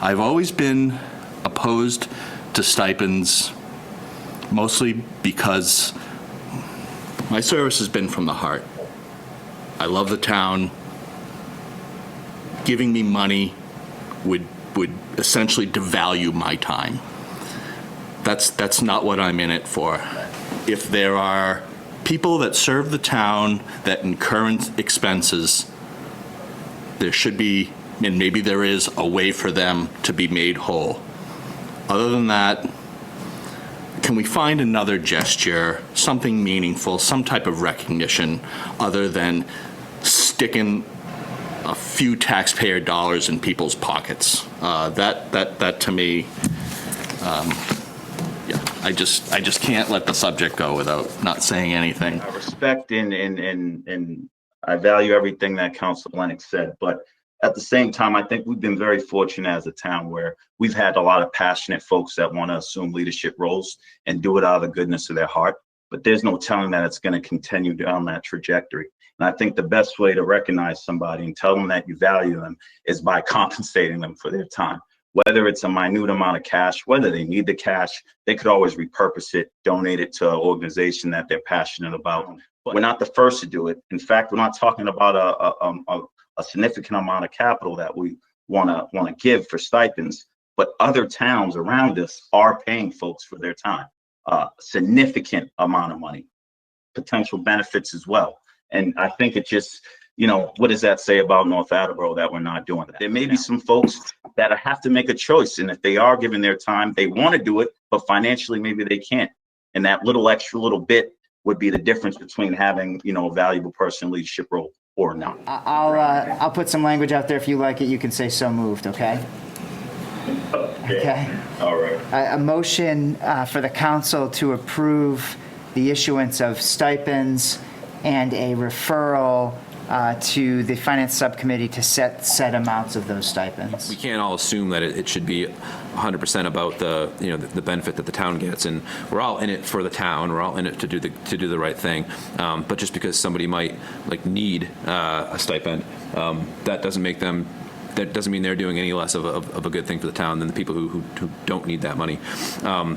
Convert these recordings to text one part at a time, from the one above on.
I've always been opposed to stipends, mostly because my service has been from the heart. I love the town. Giving me money would essentially devalue my time. That's not what I'm in it for. If there are people that serve the town that incur expenses, there should be, and maybe there is, a way for them to be made whole. Other than that, can we find another gesture, something meaningful, some type of recognition other than sticking a few taxpayer dollars in people's pockets? That to me, yeah, I just can't let the subject go without not saying anything. I respect and I value everything that Councilor Lennox said, but at the same time, I think we've been very fortunate as a town where we've had a lot of passionate folks that want to assume leadership roles and do it out of the goodness of their heart. But there's no telling that it's going to continue down that trajectory. And I think the best way to recognize somebody and tell them that you value them is by compensating them for their time. Whether it's a minute amount of cash, whether they need the cash, they could always repurpose it, donate it to an organization that they're passionate about. But we're not the first to do it. In fact, we're not talking about a significant amount of capital that we want to give for stipends, but other towns around us are paying folks for their time, significant amount of money, potential benefits as well. And I think it just, what does that say about North Attleboro that we're not doing that? There may be some folks that have to make a choice, and if they are giving their time, they want to do it, but financially maybe they can't. And that little bit would be the difference between having, a valuable person in leadership role or not. I'll put some language out there. If you like it, you can say so moved, okay? Okay. All right. A motion for the council to approve the issuance of stipends and a referral to the finance subcommittee to set amounts of those stipends. We can't all assume that it should be 100% about the benefit that the town gets, and we're all in it for the town. We're all in it to do the right thing. But just because somebody might need a stipend, that doesn't make them. That doesn't mean they're doing any less of a good thing for the town than the people who don't need that money.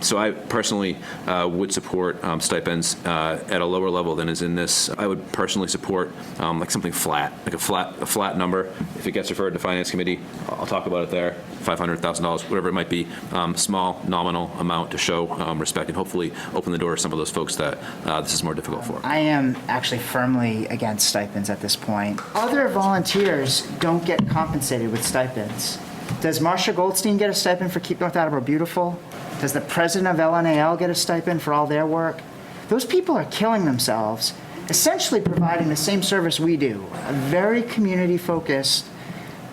So I personally would support stipends at a lower level than is in this. I would personally support something flat, like a flat number. If it gets referred to Finance Committee, I'll talk about it there. $500,000, whatever it might be, small nominal amount to show respect and hopefully open the door to some of those folks that this is more difficult for. I am actually firmly against stipends at this point. Other volunteers don't get compensated with stipends. Does Marcia Goldstein get a stipend for Keep North Attleboro Beautiful? Does the president of LNAL get a stipend for all their work? Those people are killing themselves, essentially providing the same service we do, a very community-focused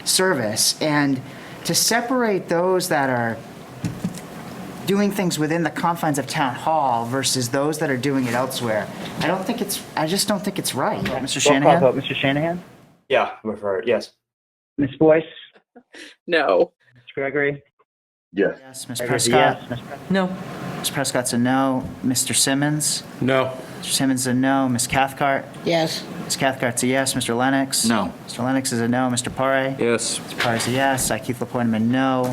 service. And to separate those that are doing things within the confines of town hall versus those that are doing it elsewhere, I just don't think it's right. Mr. Shanahan? Vote, Mr. Shanahan? Yeah, refer it, yes. Ms. Boyce? No. Mr. Gregory? Yes. Yes. Ms. Gregory's a Prescott? yes. Ms. Prescott? No. Ms. Prescott's a no. Mr. Simmons? No. Mr. Simmons is a no. Ms. Cathcart? Yes. Ms. Cathcart's a yes. Mr. Lennox? No. Mr. Lennox is a no. Mr. Pare? Yes. Mr. Pare's a yes. I, Keith Lapointe, am a no.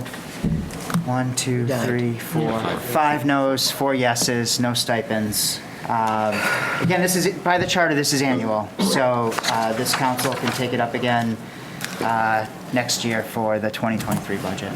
1, 2, 3, 4, 5 no's, 4 yeses, no stipends. Again, this is, by the charter, this is annual. So this council can take it up again next year for the 2023 budget.